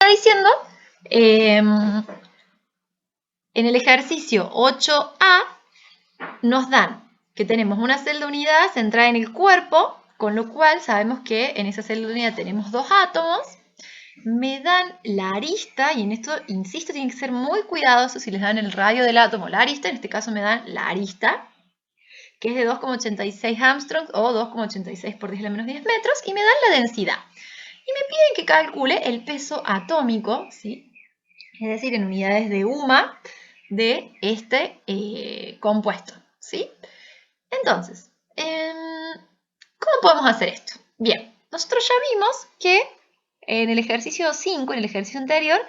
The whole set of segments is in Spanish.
está diciendo, en el ejercicio 8A nos dan que tenemos una celda unidad centrada en el cuerpo, con lo cual sabemos que en esa celda unidad tenemos dos átomos. Me dan la arista, y en esto, insisto, tienen que ser muy cuidadosos si les dan el radio del átomo la arista. En este caso me dan la arista, que es de 2,86 Armstrongs o 2,86 por 10 a la menos 10 metros, y me dan la densidad. Y me piden que calcule el peso atómico, ¿sí? Es decir, en unidades de UMA de este compuesto, ¿sí? Entonces, ¿cómo podemos hacer esto? Bien, nosotros ya vimos que en el ejercicio 5, en el ejercicio anterior,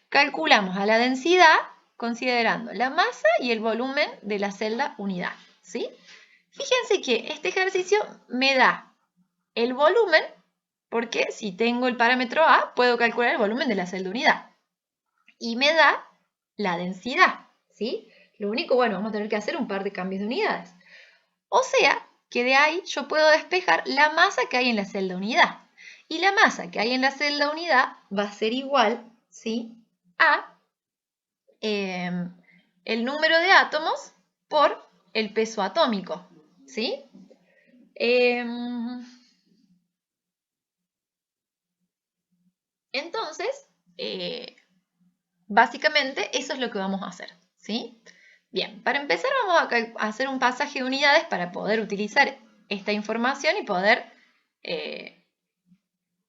calculamos a la densidad considerando la masa y el volumen de la celda unidad, ¿sí? Fíjense que este ejercicio me da el volumen, porque si tengo el parámetro A, puedo calcular el volumen de la celda unidad. Y me da la densidad, ¿sí? Lo único, bueno, vamos a tener que hacer un par de cambios de unidades. O sea, que de ahí yo puedo despejar la masa que hay en la celda unidad. Y la masa que hay en la celda unidad va a ser igual, ¿sí?, a el número de átomos por el peso atómico, ¿sí? Entonces, básicamente eso es lo que vamos a hacer, ¿sí? Bien, para empezar vamos a hacer un pasaje de unidades para poder utilizar esta información y poder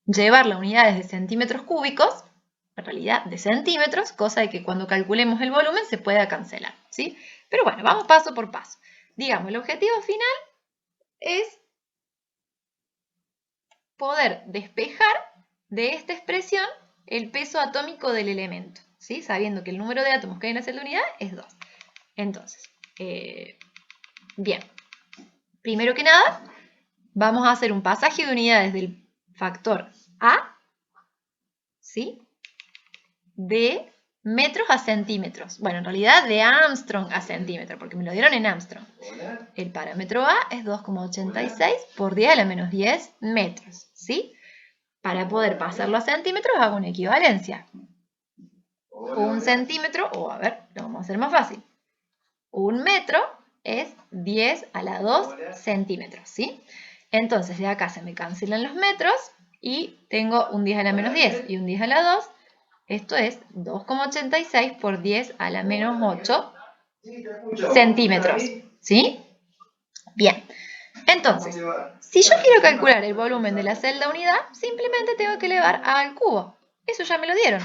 llevar las unidades de centímetros cúbicos, en realidad de centímetros, cosa de que cuando calculemos el volumen se pueda cancelar, ¿sí? Pero bueno, vamos paso por paso. Digamos, el objetivo final es poder despejar de esta expresión el peso atómico del elemento, ¿sí? Sabiendo que el número de átomos que hay en la celda unidad es 2. Entonces, bien, primero que nada, vamos a hacer un pasaje de unidades del factor A, ¿sí?, de metros a centímetros. Bueno, en realidad de Armstrong a centímetro, porque me lo dieron en Armstrong. El parámetro A es 2,86 por 10 a la menos 10 metros, ¿sí? Para poder pasarlo a centímetros hago una equivalencia. Un centímetro, o a ver, lo vamos a hacer más fácil. Un metro es 10 a la 2 centímetros, ¿sí? Entonces de acá se me cancelan los metros y tengo un 10 a la menos 10 y un 10 a la 2. Esto es 2,86 por 10 a la menos 8 centímetros, ¿sí? Bien, entonces, si yo quiero calcular el volumen de la celda unidad, simplemente tengo que elevar a al cubo. Eso ya me lo dieron.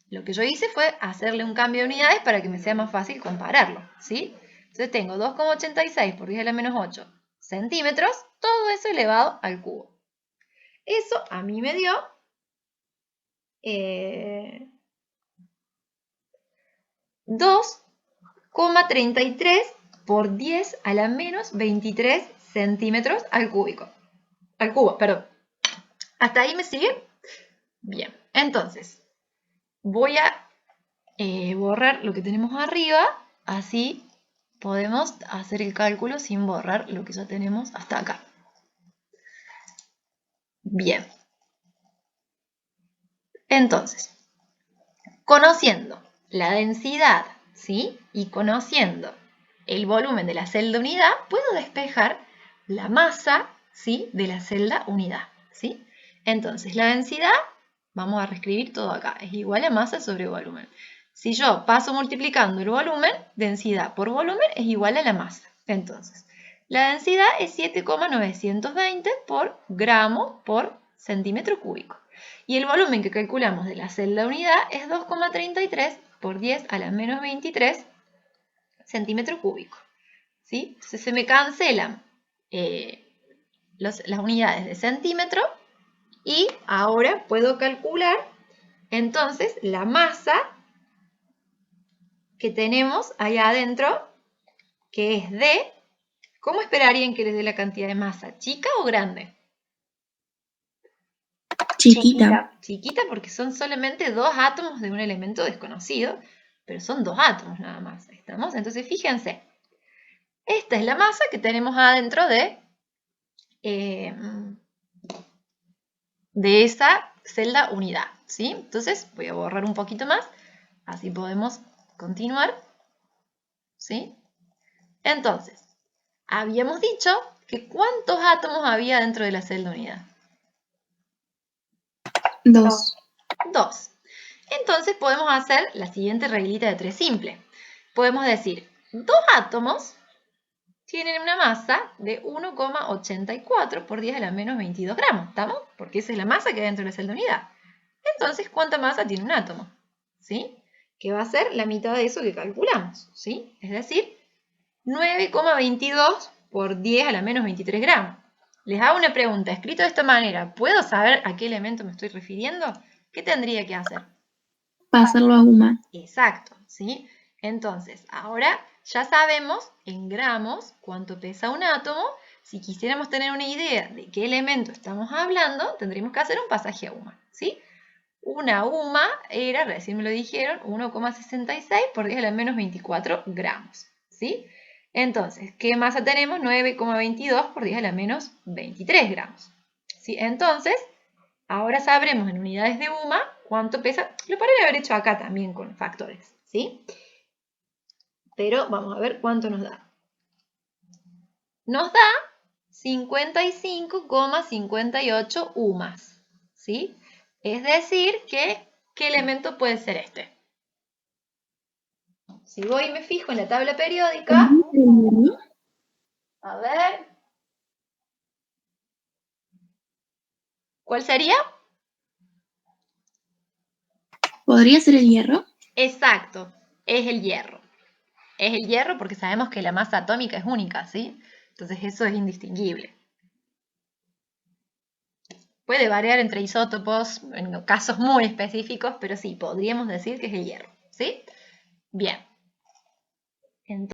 Lo que yo hice fue hacerle un cambio de unidades para que me sea más fácil compararlo, ¿sí? Entonces tengo 2,86 por 10 a la menos 8 centímetros, todo eso elevado al cubo. Eso a mí me dio 2,33 por 10 a la menos 23 centímetros al cubo, perdón. ¿Hasta ahí me siguen? Bien, entonces voy a borrar lo que tenemos arriba, así podemos hacer el cálculo sin borrar lo que ya tenemos hasta acá. Bien. Entonces, conociendo la densidad, ¿sí?, y conociendo el volumen de la celda unidad, puedo despejar la masa, ¿sí?, de la celda unidad, ¿sí? Entonces, la densidad, vamos a reescribir todo acá, es igual a masa sobre volumen. Si yo paso multiplicando el volumen, densidad por volumen es igual a la masa. Entonces, la densidad es 7,920 por gramo por centímetro cúbico. Y el volumen que calculamos de la celda unidad es 2,33 por 10 a la menos 23 centímetro cúbico, ¿sí? Entonces se me cancelan las unidades de centímetro y ahora puedo calcular entonces la masa que tenemos allá adentro, que es de, ¿cómo esperarían que les dé la cantidad de masa? ¿Chica o grande? Chiquita. Chiquita porque son solamente dos átomos de un elemento desconocido, pero son dos átomos nada más, ¿estamos? Entonces fíjense, esta es la masa que tenemos adentro de esa celda unidad, ¿sí? Entonces voy a borrar un poquito más, así podemos continuar, ¿sí? Entonces, habíamos dicho que ¿cuántos átomos había dentro de la celda unidad? 2. 2. Entonces podemos hacer la siguiente reglita de 3 simple. Podemos decir, 2 átomos tienen una masa de 1,84 por 10 a la menos 22 gramos, ¿estamos? Porque esa es la masa que hay dentro de la celda unidad. Entonces, ¿cuánta masa tiene un átomo? ¿Sí? Que va a ser la mitad de eso que calculamos, ¿sí? Es decir, 9,22 por 10 a la menos 23 gramos. Les hago una pregunta, escrito de esta manera, ¿puedo saber a qué elemento me estoy refiriendo? ¿Qué tendría que hacer? Pasarlo a UMA. Exacto, ¿sí? Entonces, ahora ya sabemos en gramos cuánto pesa un átomo. Si quisiéramos tener una idea de qué elemento estamos hablando, tendríamos que hacer un pasaje a UMA, ¿sí? Una UMA era, recién me lo dijeron, 1,66 por 10 a la menos 24 gramos, ¿sí? Entonces, ¿qué masa tenemos? 9,22 por 10 a la menos 23 gramos, ¿sí? Entonces, ahora sabremos en unidades de UMA cuánto pesa. Lo podría haber hecho acá también con factores, ¿sí? Pero vamos a ver cuánto nos da. Nos da 55,58 UMAs, ¿sí? Es decir, que, ¿qué elemento puede ser este? Si voy y me fijo en la tabla periódica, a ver, ¿cuál sería? ¿Podría ser el hierro? Exacto, es el hierro. Es el hierro porque sabemos que la masa atómica es única, ¿sí? Entonces eso es indistinguible. Puede variar entre isótopos en casos muy específicos, pero sí, podríamos decir que es el hierro, ¿sí? Bien. Entonces,